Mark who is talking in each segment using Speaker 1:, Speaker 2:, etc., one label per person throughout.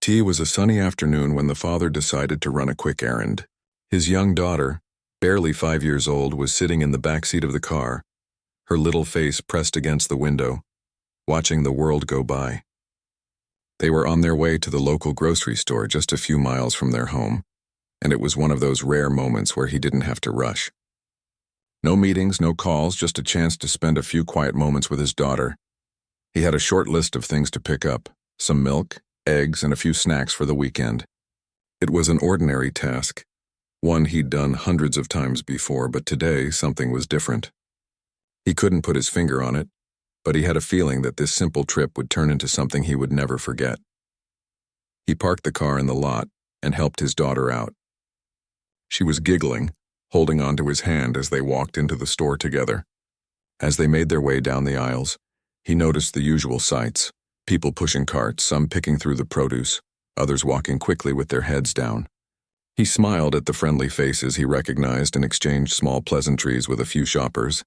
Speaker 1: It was a sunny afternoon when the father decided to run a quick errand. His young daughter, barely 5 years old, was sitting in the back seat of the car, her little face pressed against the window, watching the world go by. They were on their way to the local grocery store just a few miles from their home, and it was one of those rare moments where he didn't have to rush. No meetings, no calls, just a chance to spend a few quiet moments with his daughter. He had a short list of things to pick up: some milk, eggs, and a few snacks for the weekend. It was an ordinary task, one he'd done hundreds of times before, but today something was different. He couldn't put his finger on it, but he had a feeling that this simple trip would turn into something he would never forget. He parked the car in the lot and helped his daughter out. She was giggling, holding onto his hand as they walked into the store together. As they made their way down the aisles, he noticed the usual sights: people pushing carts, some picking through the produce, others walking quickly with their heads down. He smiled at the friendly faces he recognized and exchanged small pleasantries with a few shoppers.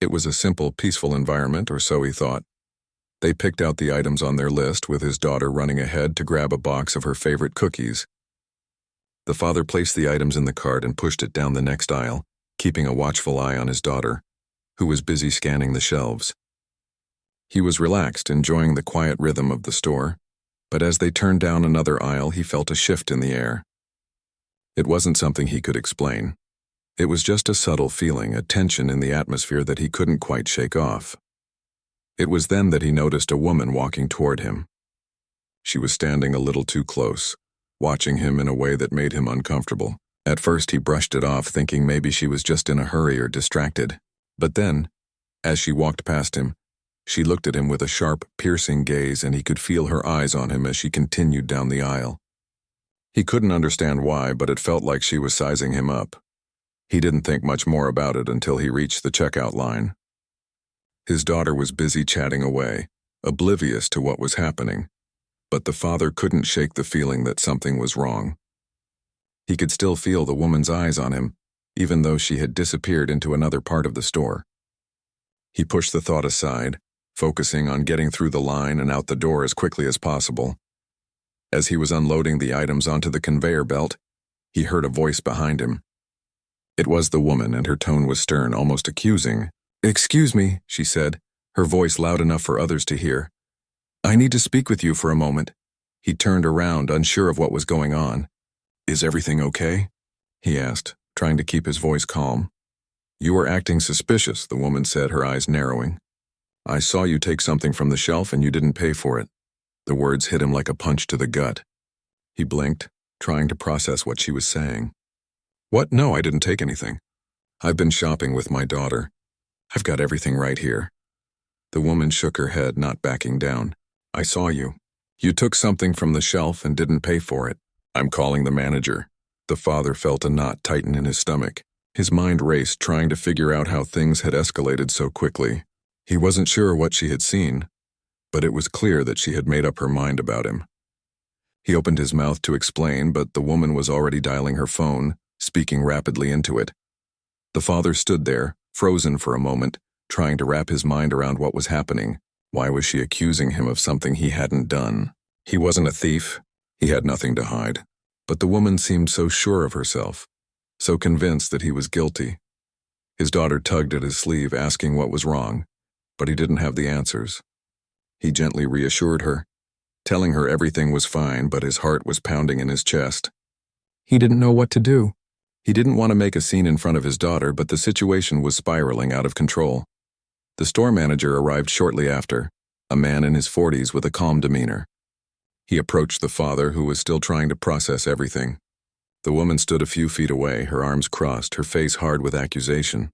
Speaker 1: It was a simple, peaceful environment, or so he thought. They picked out the items on their list, with his daughter running ahead to grab a box of her favorite cookies. The father placed the items in the cart and pushed it down the next aisle, keeping a watchful eye on his daughter, who was busy scanning the shelves. He was relaxed, enjoying the quiet rhythm of the store, but as they turned down another aisle, he felt a shift in the air. It wasn't something he could explain. It was just a subtle feeling, a tension in the atmosphere that he couldn't quite shake off. It was then that he noticed a woman walking toward him. She was standing a little too close, watching him in a way that made him uncomfortable. At first he brushed it off, thinking maybe she was just in a hurry or distracted. But then, as she walked past him, she looked at him with a sharp, piercing gaze, and he could feel her eyes on him as she continued down the aisle. He couldn't understand why, but it felt like she was sizing him up. He didn't think much more about it until he reached the checkout line. His daughter was busy chatting away, oblivious to what was happening, but the father couldn't shake the feeling that something was wrong. He could still feel the woman's eyes on him, even though she had disappeared into another part of the store. He pushed the thought aside, focusing on getting through the line and out the door as quickly as possible. As he was unloading the items onto the conveyor belt, he heard a voice behind him. It was the woman, and her tone was stern, almost accusing. "Excuse me," she said, her voice loud enough for others to hear. "I need to speak with you for a moment." He turned around, unsure of what was going on. "Is everything okay?" he asked, trying to keep his voice calm. "You are acting suspicious," the woman said, her eyes narrowing. "I saw you take something from the shelf and you didn't pay for it." The words hit him like a punch to the gut. He blinked, trying to process what she was saying. "What? No, I didn't take anything. I've been shopping with my daughter. I've got everything right here." The woman shook her head, not backing down. "I saw you. You took something from the shelf and didn't pay for it. I'm calling the manager." The father felt a knot tighten in his stomach. His mind raced, trying to figure out how things had escalated so quickly. He wasn't sure what she had seen, but it was clear that she had made up her mind about him. He opened his mouth to explain, but the woman was already dialing her phone, speaking rapidly into it. The father stood there, frozen for a moment, trying to wrap his mind around what was happening. Why was she accusing him of something he hadn't done? He wasn't a thief. He had nothing to hide. But the woman seemed so sure of herself, so convinced that he was guilty. His daughter tugged at his sleeve, asking what was wrong, but he didn't have the answers. He gently reassured her, telling her everything was fine, but his heart was pounding in his chest. He didn't know what to do. He didn't want to make a scene in front of his daughter, but the situation was spiraling out of control. The store manager arrived shortly after, a man in his 40s with a calm demeanor. He approached the father, who was still trying to process everything. The woman stood a few feet away, her arms crossed, her face hard with accusation.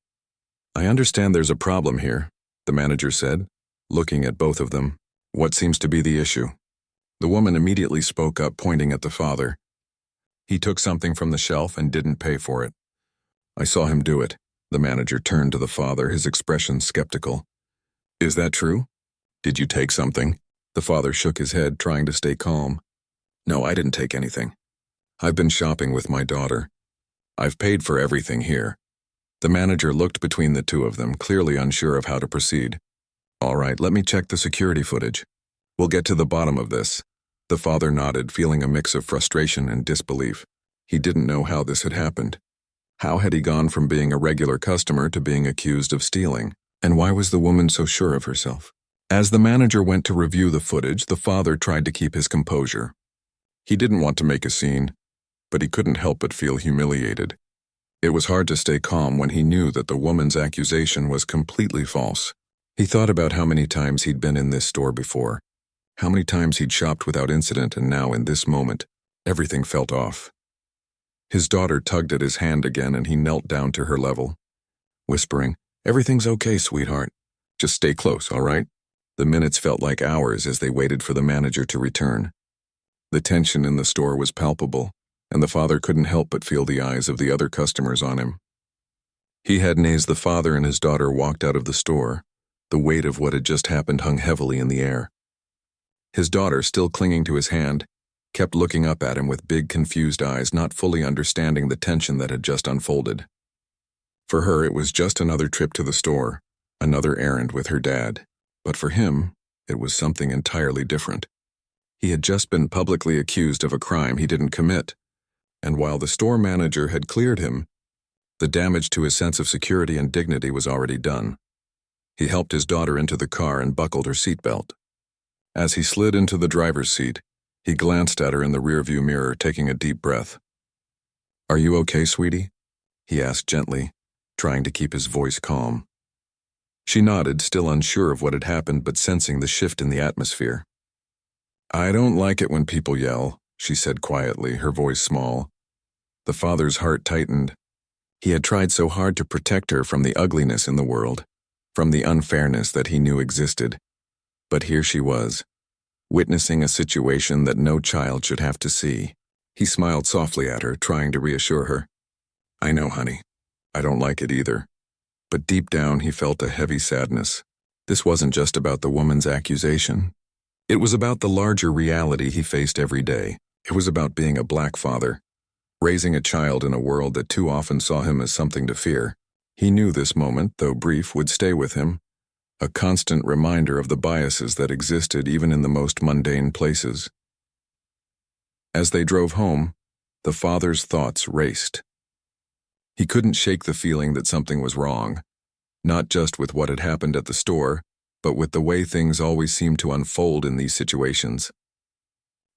Speaker 1: "I understand there's a problem here," the manager said, looking at both of them. "What seems to be the issue?" The woman immediately spoke up, pointing at the father. "He took something from the shelf and didn't pay for it. I saw him do it." The manager turned to the father, his expression skeptical. "Is that true? Did you take something?" The father shook his head, trying to stay calm. "No, I didn't take anything. I've been shopping with my daughter. I've paid for everything here." The manager looked between the two of them, clearly unsure of how to proceed. "All right, let me check the security footage. We'll get to the bottom of this." The father nodded, feeling a mix of frustration and disbelief. He didn't know how this had happened. How had he gone from being a regular customer to being accused of stealing? And why was the woman so sure of herself? As the manager went to review the footage, the father tried to keep his composure. He didn't want to make a scene, but he couldn't help but feel humiliated. It was hard to stay calm when he knew that the woman's accusation was completely false. He thought about how many times he'd been in this store before, how many times he'd shopped without incident, and now in this moment, everything felt off. His daughter tugged at his hand again, and he knelt down to her level, whispering, "Everything's okay, sweetheart. Just stay close, all right?" The minutes felt like hours as they waited for the manager to return. The tension in the store was palpable, and the father couldn't help but feel the eyes of the other customers on him. He hadn't as the father and his daughter walked out of the store. The weight of what had just happened hung heavily in the air. His daughter, still clinging to his hand, kept looking up at him with big, confused eyes, not fully understanding the tension that had just unfolded. For her, it was just another trip to the store, another errand with her dad. But for him, it was something entirely different. He had just been publicly accused of a crime he didn't commit, and while the store manager had cleared him, the damage to his sense of security and dignity was already done. He helped his daughter into the car and buckled her seatbelt. As he slid into the driver's seat, he glanced at her in the rearview mirror, taking a deep breath. "Are you okay, sweetie?" he asked gently, trying to keep his voice calm. She nodded, still unsure of what had happened but sensing the shift in the atmosphere. "I don't like it when people yell," she said quietly, her voice small. The father's heart tightened. He had tried so hard to protect her from the ugliness in the world, from the unfairness that he knew existed. But here she was, witnessing a situation that no child should have to see. He smiled softly at her, trying to reassure her. "I know, honey. I don't like it either." But deep down, he felt a heavy sadness. This wasn't just about the woman's accusation. It was about the larger reality he faced every day. It was about being a black father, raising a child in a world that too often saw him as something to fear. He knew this moment, though brief, would stay with him, a constant reminder of the biases that existed even in the most mundane places. As they drove home, the father's thoughts raced. He couldn't shake the feeling that something was wrong, not just with what had happened at the store, but with the way things always seemed to unfold in these situations.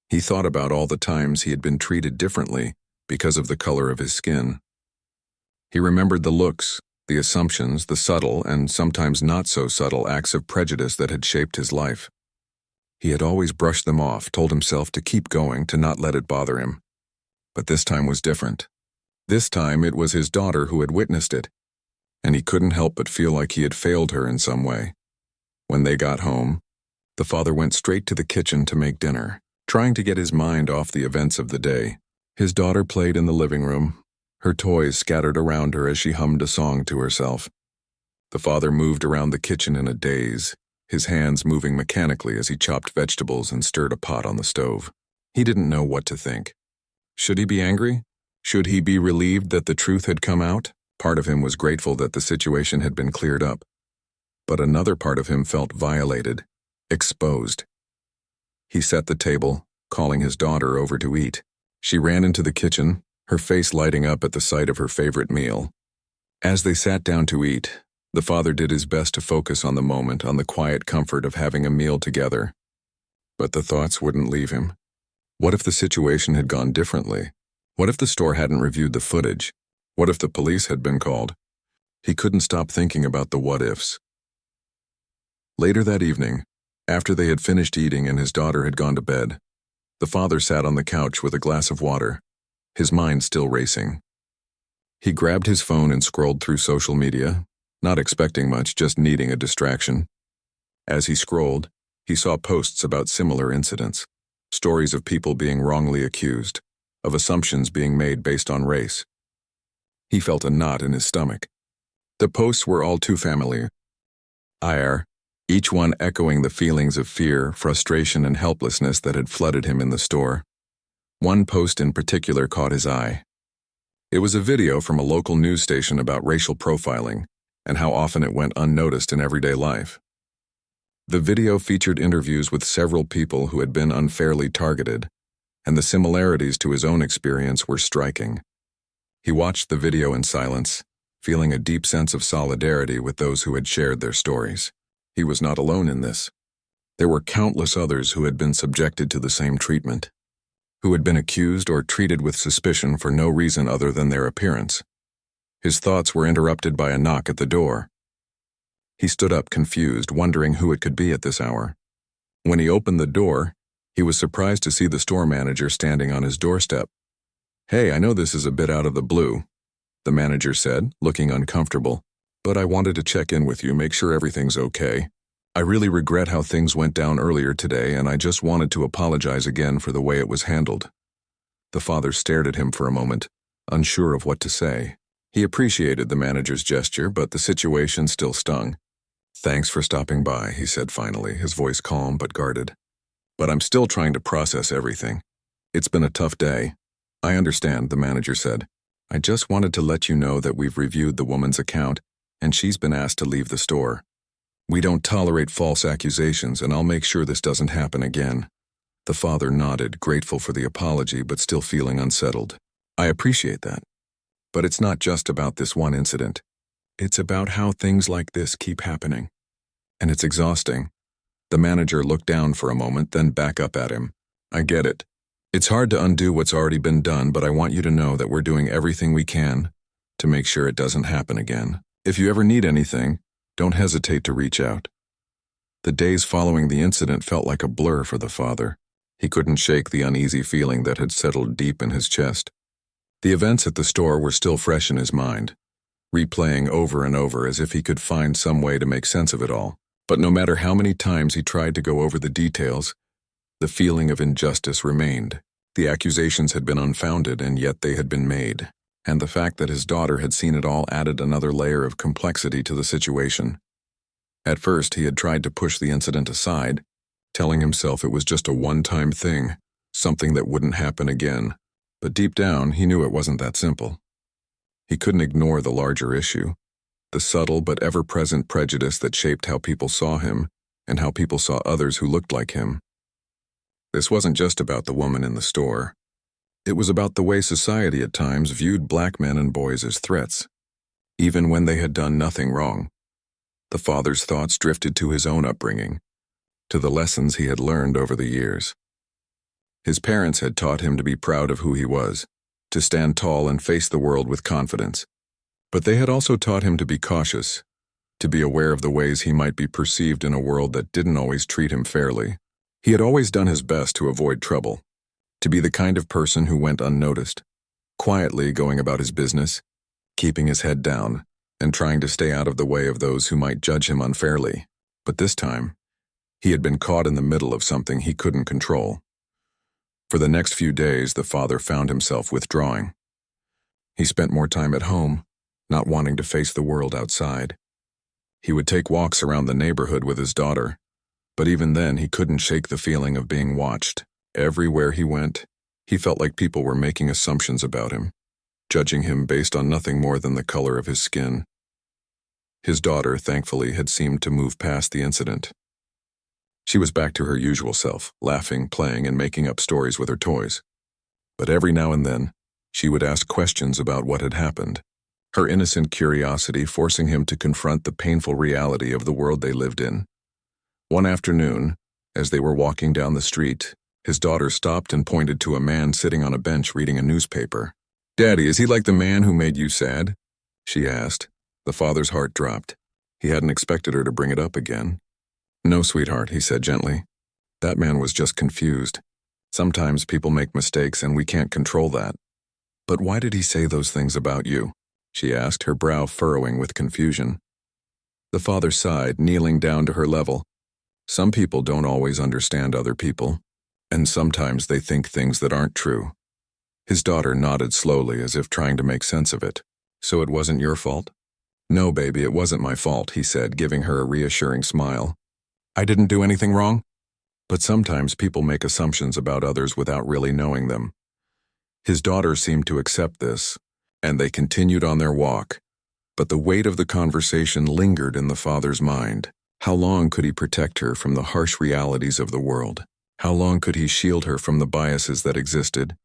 Speaker 1: He thought about all the times he had been treated differently because of the color of his skin. He remembered the looks, the assumptions, the subtle and sometimes not so subtle acts of prejudice that had shaped his life. He had always brushed them off, told himself to keep going, to not let it bother him. But this time was different. This time it was his daughter who had witnessed it, and he couldn't help but feel like he had failed her in some way. When they got home, the father went straight to the kitchen to make dinner, trying to get his mind off the events of the day. His daughter played in the living room, her toys scattered around her as she hummed a song to herself. The father moved around the kitchen in a daze, his hands moving mechanically as he chopped vegetables and stirred a pot on the stove. He didn't know what to think. Should he be angry? Should he be relieved that the truth had come out? Part of him was grateful that the situation had been cleared up. But another part of him felt violated, exposed. He set the table, calling his daughter over to eat. She ran into the kitchen, her face lighting up at the sight of her favorite meal. As they sat down to eat, the father did his best to focus on the moment, on the quiet comfort of having a meal together. But the thoughts wouldn't leave him. What if the situation had gone differently? What if the store hadn't reviewed the footage? What if the police had been called? He couldn't stop thinking about the what-ifs. Later that evening, after they had finished eating and his daughter had gone to bed, the father sat on the couch with a glass of water, his mind still racing. He grabbed his phone and scrolled through social media, not expecting much, just needing a distraction. As he scrolled, he saw posts about similar incidents, stories of people being wrongly accused, of assumptions being made based on race. He felt a knot in his stomach. The posts were all too familiar. Each one echoing the feelings of fear, frustration, and helplessness that had flooded him in the store. One post in particular caught his eye. It was a video from a local news station about racial profiling and how often it went unnoticed in everyday life. The video featured interviews with several people who had been unfairly targeted, and the similarities to his own experience were striking. He watched the video in silence, feeling a deep sense of solidarity with those who had shared their stories. He was not alone in this. There were countless others who had been subjected to the same treatment, who had been accused or treated with suspicion for no reason other than their appearance. His thoughts were interrupted by a knock at the door. He stood up confused, wondering who it could be at this hour. When he opened the door, he was surprised to see the store manager standing on his doorstep. "Hey, I know this is a bit out of the blue," the manager said, looking uncomfortable, "but I wanted to check in with you, make sure everything's okay. I really regret how things went down earlier today, and I just wanted to apologize again for the way it was handled." The father stared at him for a moment, unsure of what to say. He appreciated the manager's gesture, but the situation still stung. "Thanks for stopping by," he said finally, his voice calm but guarded. "But I'm still trying to process everything. It's been a tough day." "I understand," the manager said. "I just wanted to let you know that we've reviewed the woman's account, and she's been asked to leave the store. We don't tolerate false accusations, and I'll make sure this doesn't happen again." The father nodded, grateful for the apology but still feeling unsettled. "I appreciate that. But it's not just about this one incident. It's about how things like this keep happening. And it's exhausting." The manager looked down for a moment, then back up at him. "I get it. It's hard to undo what's already been done, but I want you to know that we're doing everything we can to make sure it doesn't happen again. If you ever need anything, don't hesitate to reach out." The days following the incident felt like a blur for the father. He couldn't shake the uneasy feeling that had settled deep in his chest. The events at the store were still fresh in his mind, replaying over and over as if he could find some way to make sense of it all. But no matter how many times he tried to go over the details, the feeling of injustice remained. The accusations had been unfounded, and yet they had been made. And the fact that his daughter had seen it all added another layer of complexity to the situation. At first, he had tried to push the incident aside, telling himself it was just a one-time thing, something that wouldn't happen again. But deep down, he knew it wasn't that simple. He couldn't ignore the larger issue, the subtle but ever-present prejudice that shaped how people saw him and how people saw others who looked like him. This wasn't just about the woman in the store. It was about the way society at times viewed black men and boys as threats, even when they had done nothing wrong. The father's thoughts drifted to his own upbringing, to the lessons he had learned over the years. His parents had taught him to be proud of who he was, to stand tall and face the world with confidence. But they had also taught him to be cautious, to be aware of the ways he might be perceived in a world that didn't always treat him fairly. He had always done his best to avoid trouble, to be the kind of person who went unnoticed, quietly going about his business, keeping his head down, and trying to stay out of the way of those who might judge him unfairly. But this time, he had been caught in the middle of something he couldn't control. For the next few days, the father found himself withdrawing. He spent more time at home, not wanting to face the world outside. He would take walks around the neighborhood with his daughter, but even then he couldn't shake the feeling of being watched. Everywhere he went, he felt like people were making assumptions about him, judging him based on nothing more than the color of his skin. His daughter, thankfully, had seemed to move past the incident. She was back to her usual self, laughing, playing, and making up stories with her toys. But every now and then, she would ask questions about what had happened, her innocent curiosity forcing him to confront the painful reality of the world they lived in. One afternoon, as they were walking down the street, his daughter stopped and pointed to a man sitting on a bench reading a newspaper. "Daddy, is he like the man who made you sad?" she asked. The father's heart dropped. He hadn't expected her to bring it up again. "No, sweetheart," he said gently. "That man was just confused. Sometimes people make mistakes and we can't control that." "But why did he say those things about you?" she asked, her brow furrowing with confusion. The father sighed, kneeling down to her level. "Some people don't always understand other people, and sometimes they think things that aren't true." His daughter nodded slowly as if trying to make sense of it. "So it wasn't your fault?" "No, baby, it wasn't my fault," he said, giving her a reassuring smile. "I didn't do anything wrong?" But sometimes people make assumptions about others without really knowing them. His daughter seemed to accept this, and they continued on their walk. But the weight of the conversation lingered in the father's mind. How long could he protect her from the harsh realities of the world? How long could he shield her from the biases that existed,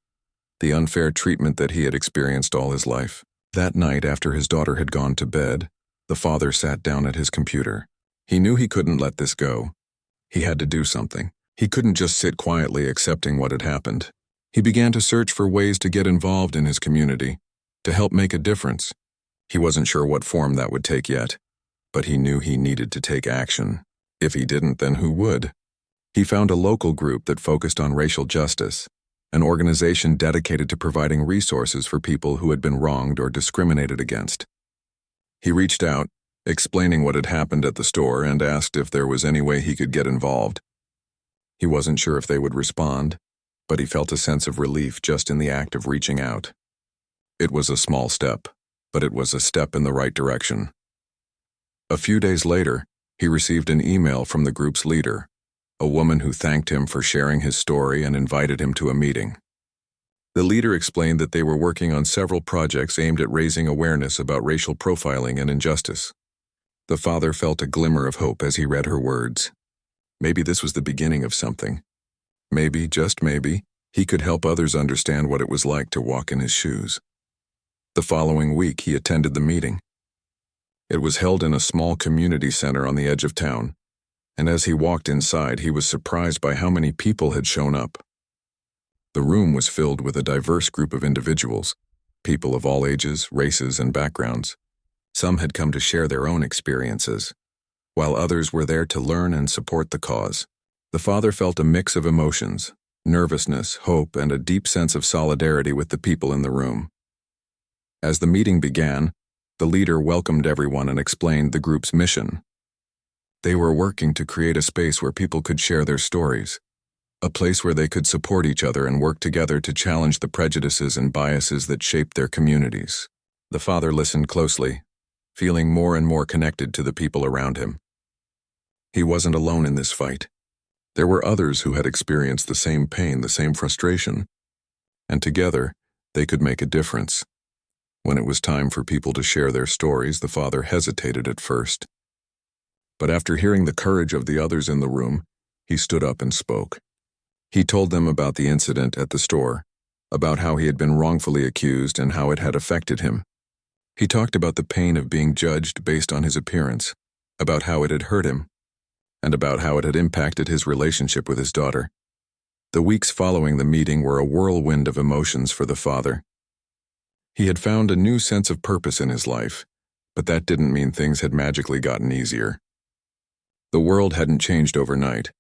Speaker 1: the unfair treatment that he had experienced all his life? That night, after his daughter had gone to bed, the father sat down at his computer. He knew he couldn't let this go. He had to do something. He couldn't just sit quietly accepting what had happened. He began to search for ways to get involved in his community, to help make a difference. He wasn't sure what form that would take yet, but he knew he needed to take action. If he didn't, then who would? He found a local group that focused on racial justice, an organization dedicated to providing resources for people who had been wronged or discriminated against. He reached out, explaining what had happened at the store, and asked if there was any way he could get involved. He wasn't sure if they would respond, but he felt a sense of relief just in the act of reaching out. It was a small step, but it was a step in the right direction. A few days later, he received an email from the group's leader, a woman who thanked him for sharing his story and invited him to a meeting. The leader explained that they were working on several projects aimed at raising awareness about racial profiling and injustice. The father felt a glimmer of hope as he read her words. Maybe this was the beginning of something. Maybe, just maybe, he could help others understand what it was like to walk in his shoes. The following week, he attended the meeting. It was held in a small community center on the edge of town, and as he walked inside, he was surprised by how many people had shown up. The room was filled with a diverse group of individuals, people of all ages, races, and backgrounds. Some had come to share their own experiences, while others were there to learn and support the cause. The father felt a mix of emotions, nervousness, hope, and a deep sense of solidarity with the people in the room. As the meeting began, the leader welcomed everyone and explained the group's mission. They were working to create a space where people could share their stories, a place where they could support each other and work together to challenge the prejudices and biases that shaped their communities. The father listened closely, feeling more and more connected to the people around him. He wasn't alone in this fight. There were others who had experienced the same pain, the same frustration, and together they could make a difference. When it was time for people to share their stories, the father hesitated at first. But after hearing the courage of the others in the room, he stood up and spoke. He told them about the incident at the store, about how he had been wrongfully accused and how it had affected him. He talked about the pain of being judged based on his appearance, about how it had hurt him, and about how it had impacted his relationship with his daughter. The weeks following the meeting were a whirlwind of emotions for the father. He had found a new sense of purpose in his life, but that didn't mean things had magically gotten easier. The world hadn't changed overnight,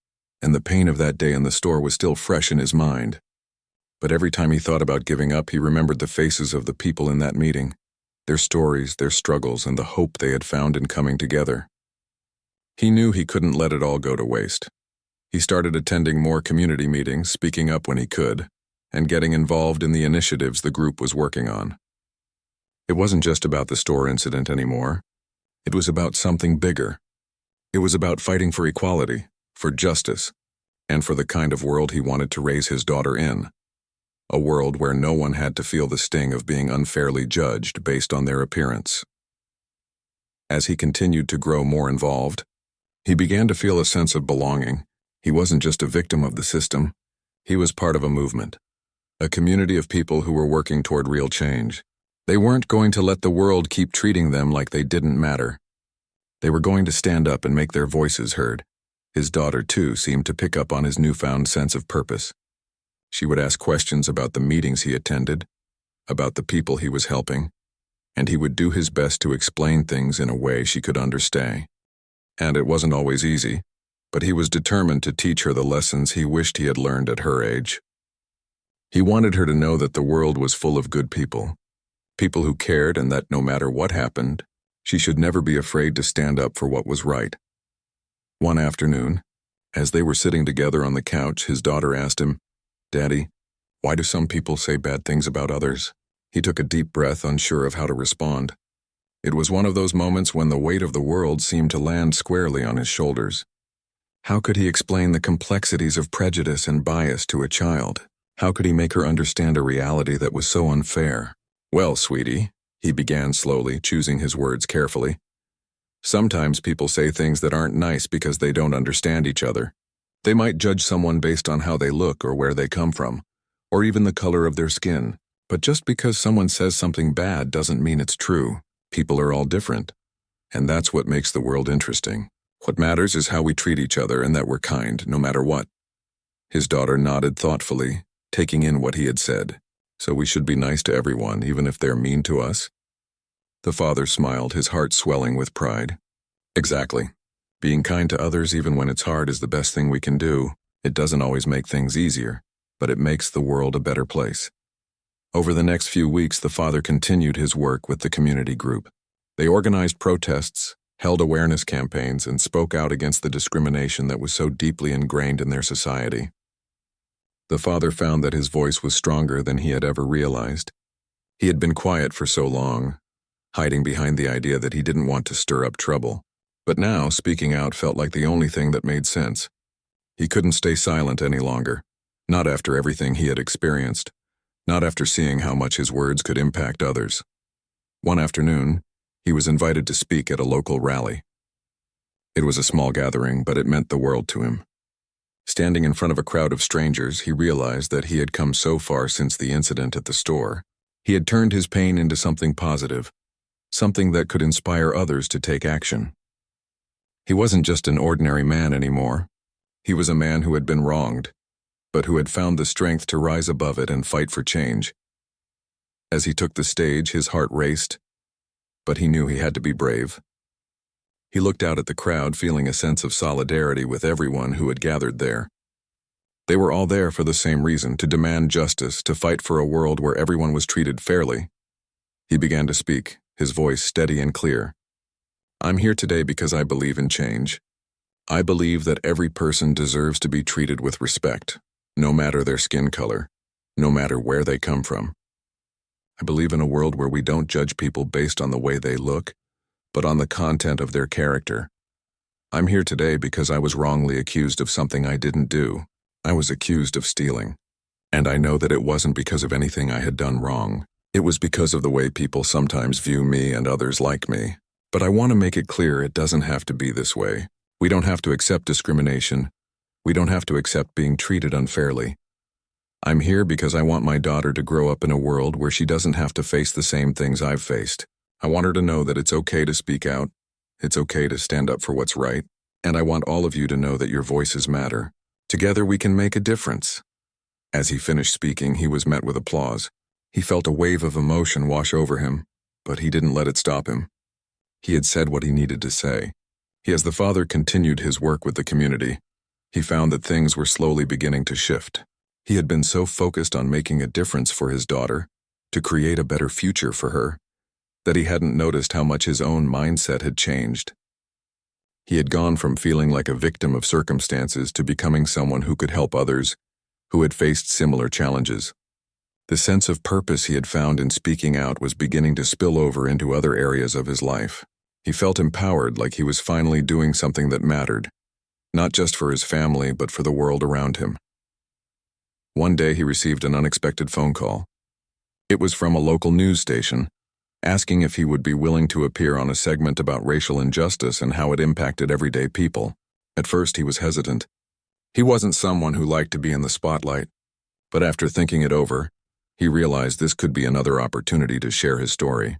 Speaker 1: and the pain of that day in the store was still fresh in his mind. But every time he thought about giving up, he remembered the faces of the people in that meeting, their stories, their struggles, and the hope they had found in coming together. He knew he couldn't let it all go to waste. He started attending more community meetings, speaking up when he could, and getting involved in the initiatives the group was working on. It wasn't just about the store incident anymore. It was about something bigger. It was about fighting for equality, for justice, and for the kind of world he wanted to raise his daughter in. A world where no one had to feel the sting of being unfairly judged based on their appearance. As he continued to grow more involved, he began to feel a sense of belonging. He wasn't just a victim of the system. He was part of a movement, a community of people who were working toward real change. They weren't going to let the world keep treating them like they didn't matter. They were going to stand up and make their voices heard. His daughter, too, seemed to pick up on his newfound sense of purpose. She would ask questions about the meetings he attended, about the people he was helping, and he would do his best to explain things in a way she could understand. And it wasn't always easy, but he was determined to teach her the lessons he wished he had learned at her age. He wanted her to know that the world was full of good people, people who cared, and that no matter what happened, she should never be afraid to stand up for what was right. One afternoon, as they were sitting together on the couch, his daughter asked him, "Daddy, why do some people say bad things about others?" He took a deep breath, unsure of how to respond. It was one of those moments when the weight of the world seemed to land squarely on his shoulders. How could he explain the complexities of prejudice and bias to a child? How could he make her understand a reality that was so unfair? "Well, sweetie," he began slowly, choosing his words carefully, Sometimes people say things that aren't nice because they don't understand each other. They might judge someone based on how they look or where they come from, or even the color of their skin. But just because someone says something bad doesn't mean it's true. People are all different. And that's what makes the world interesting. What matters is how we treat each other and that we're kind, no matter what. His daughter nodded thoughtfully, taking in what he had said. So we should be nice to everyone, even if they're mean to us? The father smiled, his heart swelling with pride. Exactly. Being kind to others even when it's hard is the best thing we can do. It doesn't always make things easier, but it makes the world a better place. Over the next few weeks, the father continued his work with the community group. They organized protests, held awareness campaigns, and spoke out against the discrimination that was so deeply ingrained in their society. The father found that his voice was stronger than he had ever realized. He had been quiet for so long, hiding behind the idea that he didn't want to stir up trouble. But now, speaking out felt like the only thing that made sense. He couldn't stay silent any longer, not after everything he had experienced, not after seeing how much his words could impact others. One afternoon, he was invited to speak at a local rally. It was a small gathering, but it meant the world to him. Standing in front of a crowd of strangers, he realized that he had come so far since the incident at the store. He had turned his pain into something positive, something that could inspire others to take action. He wasn't just an ordinary man anymore. He was a man who had been wronged, but who had found the strength to rise above it and fight for change. As he took the stage, his heart raced, but he knew he had to be brave. He looked out at the crowd, feeling a sense of solidarity with everyone who had gathered there. They were all there for the same reason, to demand justice, to fight for a world where everyone was treated fairly. He began to speak, his voice steady and clear. I'm here today because I believe in change. I believe that every person deserves to be treated with respect, no matter their skin color, no matter where they come from. I believe in a world where we don't judge people based on the way they look, but on the content of their character. I'm here today because I was wrongly accused of something I didn't do. I was accused of stealing. And I know that it wasn't because of anything I had done wrong. It was because of the way people sometimes view me and others like me. But I want to make it clear it doesn't have to be this way. We don't have to accept discrimination. We don't have to accept being treated unfairly. I'm here because I want my daughter to grow up in a world where she doesn't have to face the same things I've faced. I want her to know that it's okay to speak out. It's okay to stand up for what's right. And I want all of you to know that your voices matter. Together we can make a difference. As he finished speaking, he was met with applause. He felt a wave of emotion wash over him, but he didn't let it stop him. He had said what he needed to say. As the father continued his work with the community, he found that things were slowly beginning to shift. He had been so focused on making a difference for his daughter, to create a better future for her, that he hadn't noticed how much his own mindset had changed. He had gone from feeling like a victim of circumstances to becoming someone who could help others who had faced similar challenges. The sense of purpose he had found in speaking out was beginning to spill over into other areas of his life. He felt empowered, like he was finally doing something that mattered, not just for his family, but for the world around him. One day he received an unexpected phone call. It was from a local news station, asking if he would be willing to appear on a segment about racial injustice and how it impacted everyday people. At first he was hesitant. He wasn't someone who liked to be in the spotlight, but after thinking it over, he realized this could be another opportunity to share his story,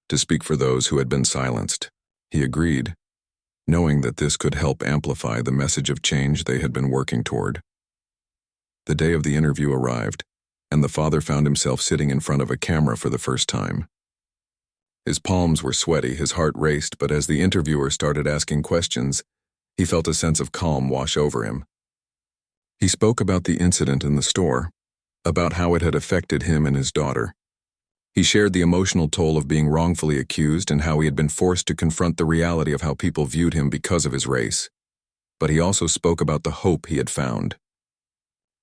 Speaker 1: to speak for those who had been silenced. He agreed, knowing that this could help amplify the message of change they had been working toward. The day of the interview arrived, and the father found himself sitting in front of a camera for the first time. His palms were sweaty, his heart raced, but as the interviewer started asking questions, he felt a sense of calm wash over him. He spoke about the incident in the store, about how it had affected him and his daughter. He shared the emotional toll of being wrongfully accused and how he had been forced to confront the reality of how people viewed him because of his race. But he also spoke about the hope he had found.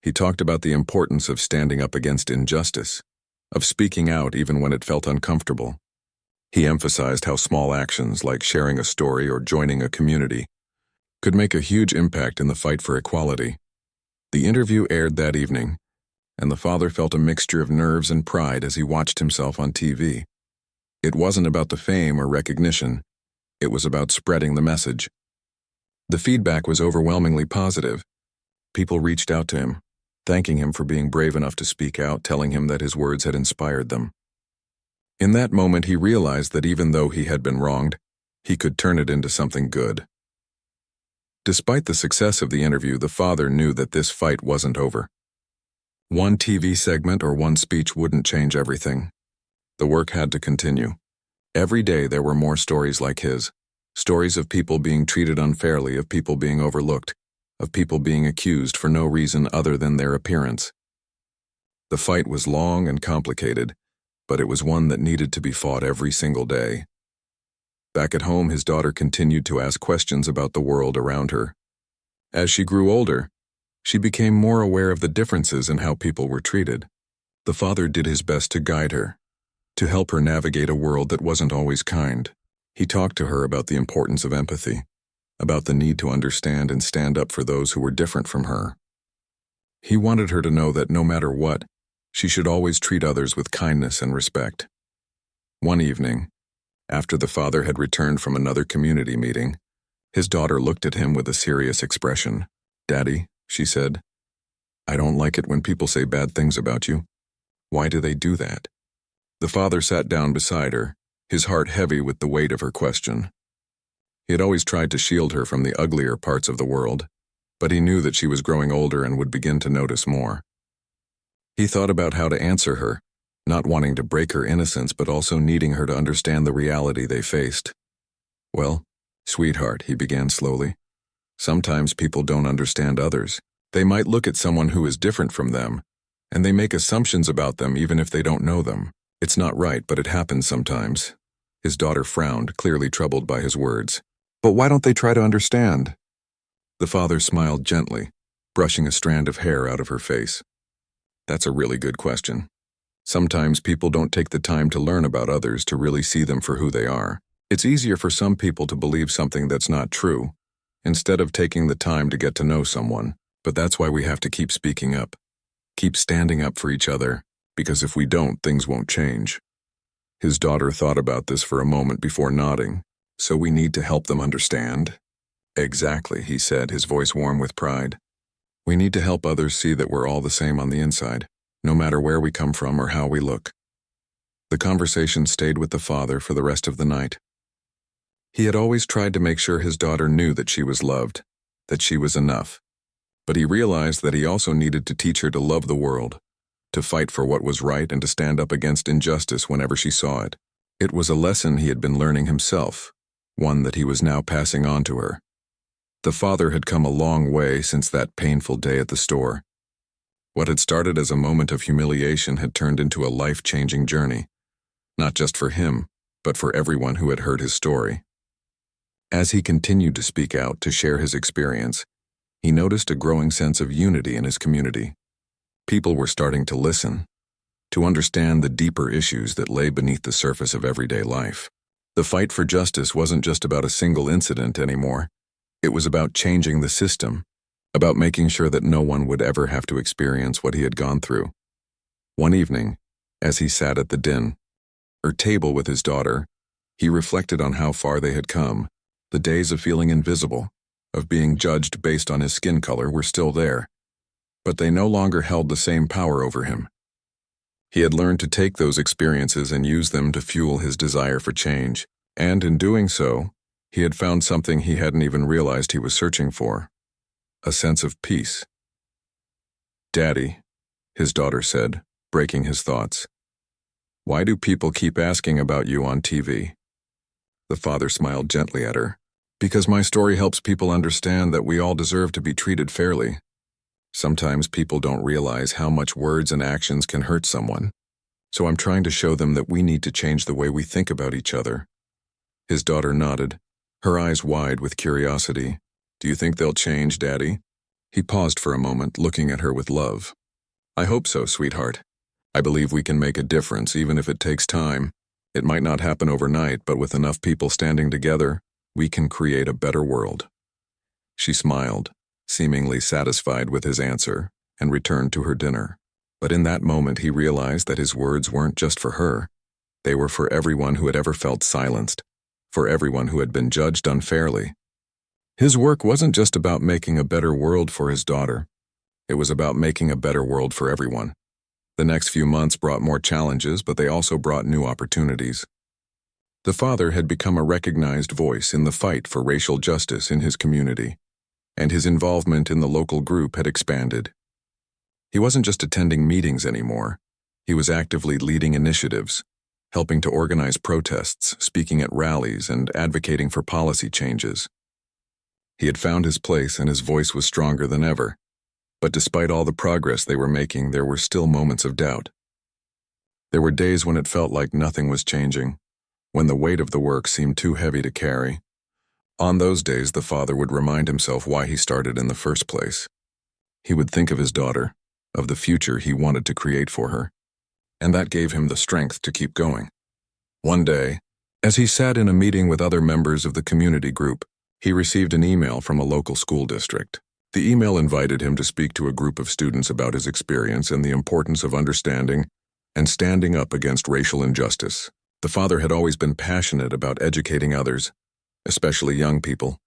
Speaker 1: He talked about the importance of standing up against injustice, of speaking out even when it felt uncomfortable. He emphasized how small actions like sharing a story or joining a community could make a huge impact in the fight for equality. The interview aired that evening, and the father felt a mixture of nerves and pride as he watched himself on TV. It wasn't about the fame or recognition. It was about spreading the message. The feedback was overwhelmingly positive. People reached out to him, thanking him for being brave enough to speak out, telling him that his words had inspired them. In that moment, he realized that even though he had been wronged, he could turn it into something good. Despite the success of the interview, the father knew that this fight wasn't over. One TV segment or one speech wouldn't change everything. The work had to continue. Every day there were more stories like his. Stories of people being treated unfairly, of people being overlooked, of people being accused for no reason other than their appearance. The fight was long and complicated, but it was one that needed to be fought every single day. Back at home, his daughter continued to ask questions about the world around her. As she grew older, she became more aware of the differences in how people were treated. The father did his best to guide her, to help her navigate a world that wasn't always kind. He talked to her about the importance of empathy, about the need to understand and stand up for those who were different from her. He wanted her to know that no matter what, she should always treat others with kindness and respect. One evening, after the father had returned from another community meeting, his daughter looked at him with a serious expression. "Daddy," she said, "I don't like it when people say bad things about you. Why do they do that?" The father sat down beside her, his heart heavy with the weight of her question. He had always tried to shield her from the uglier parts of the world, but he knew that she was growing older and would begin to notice more. He thought about how to answer her, not wanting to break her innocence but also needing her to understand the reality they faced. "Well, sweetheart," he began slowly, "sometimes people don't understand others. They might look at someone who is different from them, and they make assumptions about them even if they don't know them. It's not right, but it happens sometimes." His daughter frowned, clearly troubled by his words. "But why don't they try to understand?" The father smiled gently, brushing a strand of hair out of her face. "That's a really good question. Sometimes people don't take the time to learn about others to really see them for who they are. It's easier for some people to believe something that's not true, instead of taking the time to get to know someone. But that's why we have to keep speaking up, keep standing up for each other, because if we don't, things won't change." His daughter thought about this for a moment before nodding. "So we need to help them understand?" "Exactly," he said, his voice warm with pride. "We need to help others see that we're all the same on the inside, no matter where we come from or how we look." The conversation stayed with the father for the rest of the night. He had always tried to make sure his daughter knew that she was loved, that she was enough. But he realized that he also needed to teach her to love the world, to fight for what was right and to stand up against injustice whenever she saw it. It was a lesson he had been learning himself, one that he was now passing on to her. The father had come a long way since that painful day at the store. What had started as a moment of humiliation had turned into a life-changing journey, not just for him, but for everyone who had heard his story. As he continued to speak out, to share his experience, he noticed a growing sense of unity in his community. People were starting to listen, to understand the deeper issues that lay beneath the surface of everyday life. The fight for justice wasn't just about a single incident anymore. It was about changing the system, about making sure that no one would ever have to experience what he had gone through. One evening, as he sat at the table with his daughter, he reflected on how far they had come. The days of feeling invisible, of being judged based on his skin color, were still there, but they no longer held the same power over him. He had learned to take those experiences and use them to fuel his desire for change, and in doing so, he had found something he hadn't even realized he was searching for: a sense of peace. "Daddy," his daughter said, breaking his thoughts, "why do people keep asking about you on TV?" The father smiled gently at her. "Because my story helps people understand that we all deserve to be treated fairly. Sometimes people don't realize how much words and actions can hurt someone, so I'm trying to show them that we need to change the way we think about each other." His daughter nodded, her eyes wide with curiosity. "Do you think they'll change, Daddy?" He paused for a moment, looking at her with love. "I hope so, sweetheart. I believe we can make a difference, even if it takes time. It might not happen overnight, but with enough people standing together, we can create a better world." She smiled, seemingly satisfied with his answer, and returned to her dinner. But in that moment he realized that his words weren't just for her. They were for everyone who had ever felt silenced, for everyone who had been judged unfairly. His work wasn't just about making a better world for his daughter. It was about making a better world for everyone. The next few months brought more challenges, but they also brought new opportunities. The father had become a recognized voice in the fight for racial justice in his community, and his involvement in the local group had expanded. He wasn't just attending meetings anymore. He was actively leading initiatives, helping to organize protests, speaking at rallies, and advocating for policy changes. He had found his place and his voice was stronger than ever. But despite all the progress they were making, there were still moments of doubt. There were days when it felt like nothing was changing, when the weight of the work seemed too heavy to carry. On those days, the father would remind himself why he started in the first place. He would think of his daughter, of the future he wanted to create for her, and that gave him the strength to keep going. One day, as he sat in a meeting with other members of the community group, he received an email from a local school district. The email invited him to speak to a group of students about his experience and the importance of understanding and standing up against racial injustice. The father had always been passionate about educating others, especially young people,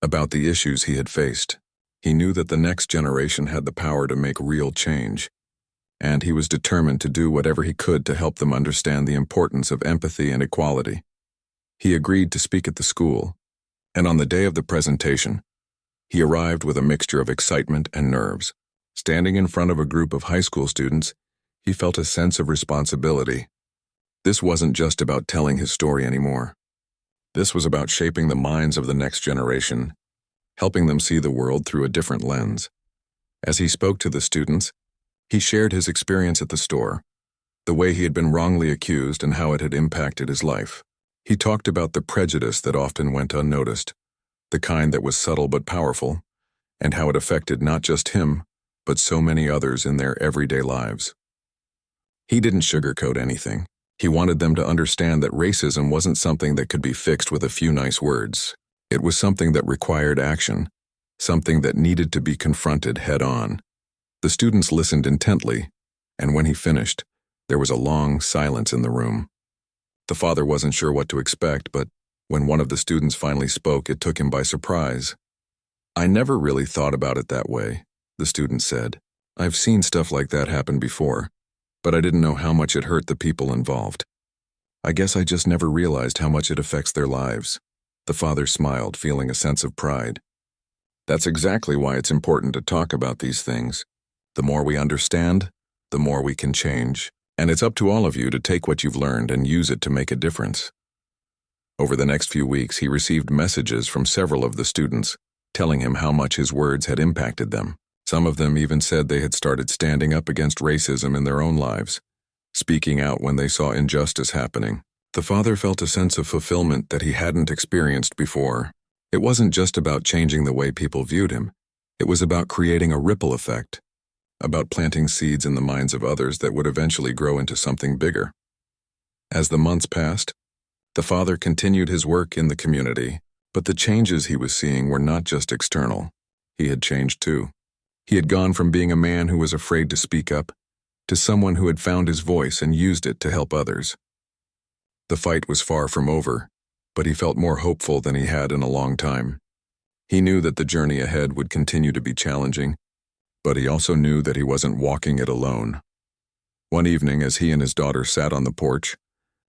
Speaker 1: about the issues he had faced. He knew that the next generation had the power to make real change, and he was determined to do whatever he could to help them understand the importance of empathy and equality. He agreed to speak at the school, and on the day of the presentation, he arrived with a mixture of excitement and nerves. Standing in front of a group of high school students, he felt a sense of responsibility. This wasn't just about telling his story anymore. This was about shaping the minds of the next generation, helping them see the world through a different lens. As he spoke to the students, he shared his experience at the store, the way he had been wrongly accused and how it had impacted his life. He talked about the prejudice that often went unnoticed, the kind that was subtle but powerful, and how it affected not just him, but so many others in their everyday lives. He didn't sugarcoat anything. He wanted them to understand that racism wasn't something that could be fixed with a few nice words. It was something that required action, something that needed to be confronted head-on. The students listened intently, and when he finished, there was a long silence in the room. The father wasn't sure what to expect, but when one of the students finally spoke, it took him by surprise. "I never really thought about it that way," the student said. "I've seen stuff like that happen before, but I didn't know how much it hurt the people involved. I guess I just never realized how much it affects their lives." The father smiled, feeling a sense of pride. "That's exactly why it's important to talk about these things. The more we understand, the more we can change, and it's up to all of you to take what you've learned and use it to make a difference." Over the next few weeks, he received messages from several of the students, telling him how much his words had impacted them. Some of them even said they had started standing up against racism in their own lives, speaking out when they saw injustice happening. The father felt a sense of fulfillment that he hadn't experienced before. It wasn't just about changing the way people viewed him. It was about creating a ripple effect, about planting seeds in the minds of others that would eventually grow into something bigger. As the months passed, the father continued his work in the community, but the changes he was seeing were not just external. He had changed too. He had gone from being a man who was afraid to speak up to someone who had found his voice and used it to help others. The fight was far from over, but he felt more hopeful than he had in a long time. He knew that the journey ahead would continue to be challenging, but he also knew that he wasn't walking it alone. One evening, as he and his daughter sat on the porch,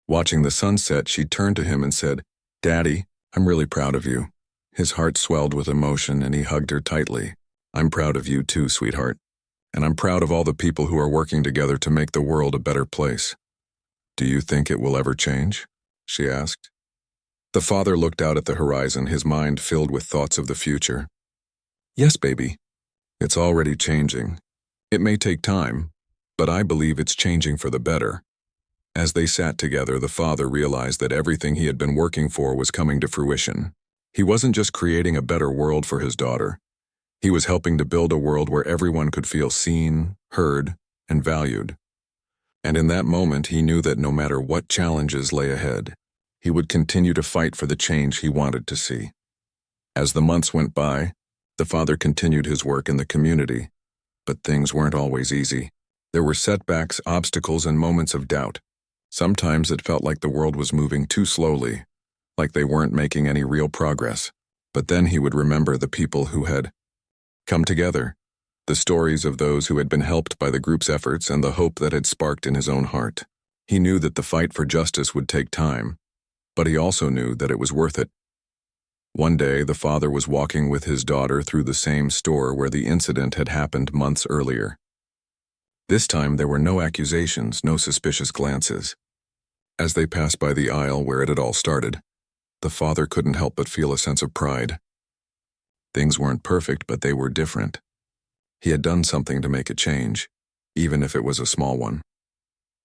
Speaker 1: watching the sunset, she turned to him and said, "Daddy, I'm really proud of you." His heart swelled with emotion and he hugged her tightly. "I'm proud of you too, sweetheart. And I'm proud of all the people who are working together to make the world a better place." "Do you think it will ever change?" she asked. The father looked out at the horizon, his mind filled with thoughts of the future. "Yes, baby. It's already changing. It may take time, but I believe it's changing for the better." As they sat together, the father realized that everything he had been working for was coming to fruition. He wasn't just creating a better world for his daughter. He was helping to build a world where everyone could feel seen, heard, and valued. And in that moment, he knew that no matter what challenges lay ahead, he would continue to fight for the change he wanted to see. As the months went by, the father continued his work in the community, but things weren't always easy. There were setbacks, obstacles, and moments of doubt. Sometimes it felt like the world was moving too slowly, like they weren't making any real progress. But then he would remember the people who had come together, the stories of those who had been helped by the group's efforts and the hope that had sparked in his own heart. He knew that the fight for justice would take time, but he also knew that it was worth it. One day, the father was walking with his daughter through the same store where the incident had happened months earlier. This time, there were no accusations, no suspicious glances. As they passed by the aisle where it had all started, the father couldn't help but feel a sense of pride. Things weren't perfect, but they were different. He had done something to make a change, even if it was a small one.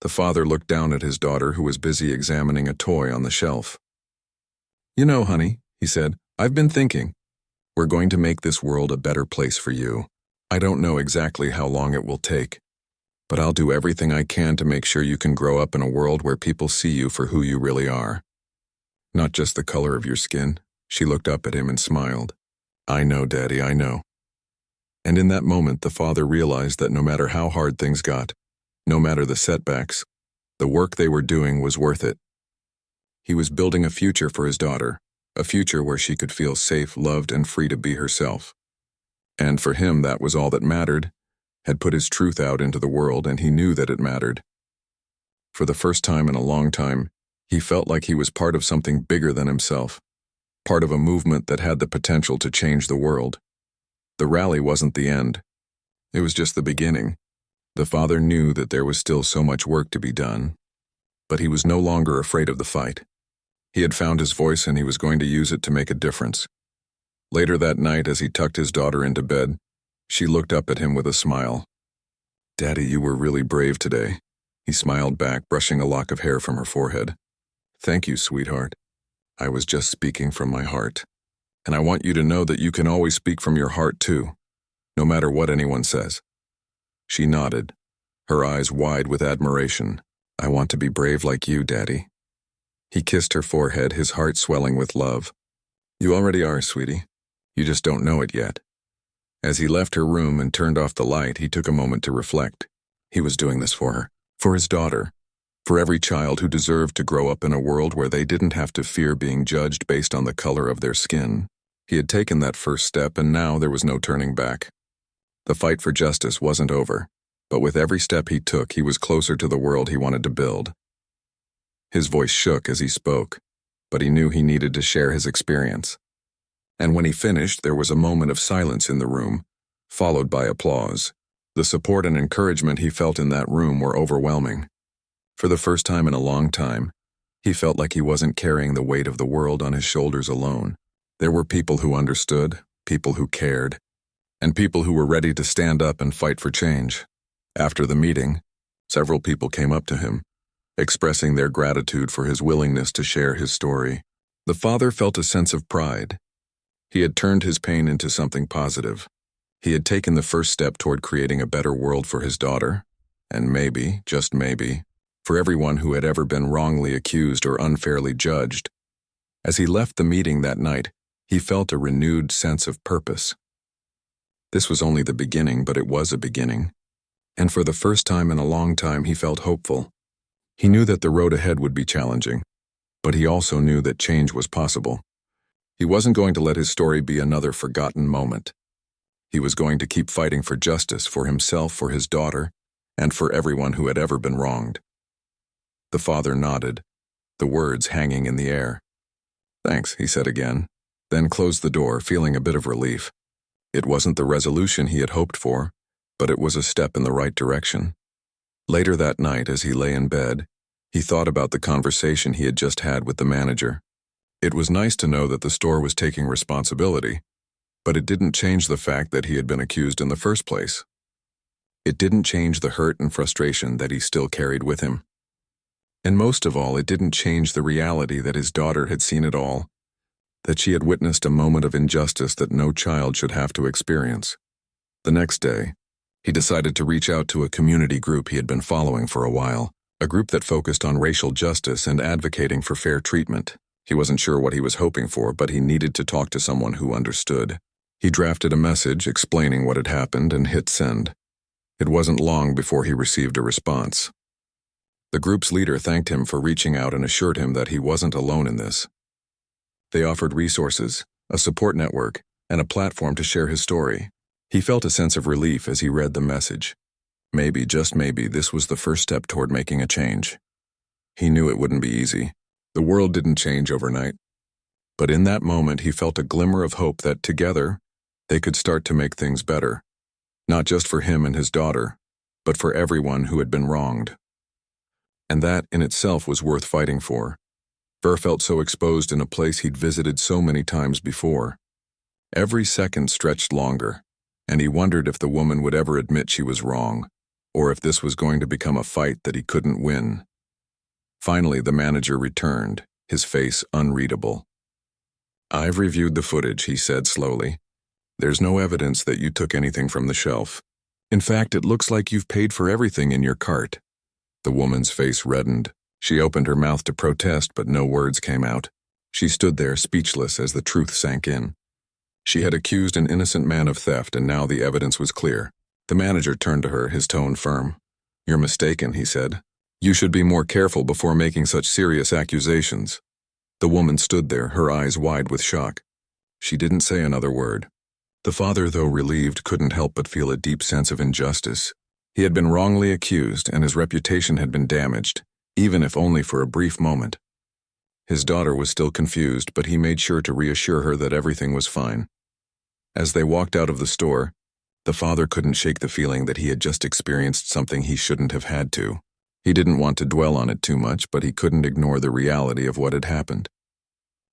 Speaker 1: The father looked down at his daughter, who was busy examining a toy on the shelf. "You know, honey," he said, "I've been thinking. We're going to make this world a better place for you. I don't know exactly how long it will take, but I'll do everything I can to make sure you can grow up in a world where people see you for who you really are. Not just the color of your skin." She looked up at him and smiled. "I know, Daddy, I know." And in that moment, the father realized that no matter how hard things got, no matter the setbacks, the work they were doing was worth it. He was building a future for his daughter, a future where she could feel safe, loved, and free to be herself. And for him, that was all that mattered, had put his truth out into the world, and he knew that it mattered. For the first time in a long time, he felt like he was part of something bigger than himself, part of a movement that had the potential to change the world. The rally wasn't the end. It was just the beginning. The father knew that there was still so much work to be done, but he was no longer afraid of the fight. He had found his voice, and he was going to use it to make a difference. Later that night, as he tucked his daughter into bed, she looked up at him with a smile. "Daddy, you were really brave today." He smiled back, brushing a lock of hair from her forehead. "Thank you, sweetheart. I was just speaking from my heart. And I want you to know that you can always speak from your heart too, no matter what anyone says." She nodded, her eyes wide with admiration. "I want to be brave like you, Daddy." He kissed her forehead, his heart swelling with love. "You already are, sweetie. You just don't know it yet." As he left her room and turned off the light, he took a moment to reflect. He was doing this for her, for his daughter, for every child who deserved to grow up in a world where they didn't have to fear being judged based on the color of their skin. He had taken that first step, and now there was no turning back. The fight for justice wasn't over, but with every step he took, he was closer to the world he wanted to build. His voice shook as he spoke, but he knew he needed to share his experience. And when he finished, there was a moment of silence in the room, followed by applause. The support and encouragement he felt in that room were overwhelming. For the first time in a long time, he felt like he wasn't carrying the weight of the world on his shoulders alone. There were people who understood, people who cared, and people who were ready to stand up and fight for change. After the meeting, several people came up to him, expressing their gratitude for his willingness to share his story. The father felt a sense of pride. He had turned his pain into something positive. He had taken the first step toward creating a better world for his daughter, and maybe, just maybe, for everyone who had ever been wrongly accused or unfairly judged. As he left the meeting that night, he felt a renewed sense of purpose. This was only the beginning, but it was a beginning. And for the first time in a long time, he felt hopeful. He knew that the road ahead would be challenging, but he also knew that change was possible. He wasn't going to let his story be another forgotten moment. He was going to keep fighting for justice, for himself, for his daughter, and for everyone who had ever been wronged. The father nodded, the words hanging in the air. "Thanks," he said again, then closed the door, feeling a bit of relief. It wasn't the resolution he had hoped for, but it was a step in the right direction. Later that night, as he lay in bed, he thought about the conversation he had just had with the manager. It was nice to know that the store was taking responsibility, but it didn't change the fact that he had been accused in the first place. It didn't change the hurt and frustration that he still carried with him. And most of all, it didn't change the reality that his daughter had seen it all, that she had witnessed a moment of injustice that no child should have to experience. The next day, he decided to reach out to a community group he had been following for a while, a group that focused on racial justice and advocating for fair treatment. He wasn't sure what he was hoping for, but he needed to talk to someone who understood. He drafted a message explaining what had happened and hit send. It wasn't long before he received a response. The group's leader thanked him for reaching out and assured him that he wasn't alone in this. They offered resources, a support network, and a platform to share his story. He felt a sense of relief as he read the message. Maybe, just maybe, this was the first step toward making a change. He knew it wouldn't be easy. The world didn't change overnight. But in that moment, he felt a glimmer of hope that together, they could start to make things better. Not just for him and his daughter, but for everyone who had been wronged. And that, in itself, was worth fighting for. Burr felt so exposed in a place he'd visited so many times before. Every second stretched longer, and he wondered if the woman would ever admit she was wrong, or if this was going to become a fight that he couldn't win. Finally, the manager returned, his face unreadable. "I've reviewed the footage," he said slowly. "There's no evidence that you took anything from the shelf. In fact, it looks like you've paid for everything in your cart." The woman's face reddened. She opened her mouth to protest, but no words came out. She stood there, speechless, as the truth sank in. She had accused an innocent man of theft, and now the evidence was clear. The manager turned to her, his tone firm. "You're mistaken," he said. "You should be more careful before making such serious accusations." The woman stood there, her eyes wide with shock. She didn't say another word. The father, though relieved, couldn't help but feel a deep sense of injustice. He had been wrongly accused, and his reputation had been damaged, even if only for a brief moment. His daughter was still confused, but he made sure to reassure her that everything was fine. As they walked out of the store, the father couldn't shake the feeling that he had just experienced something he shouldn't have had to. He didn't want to dwell on it too much, but he couldn't ignore the reality of what had happened.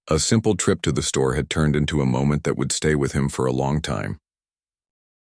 Speaker 1: A simple trip to the store had turned into a moment that would stay with him for a long time.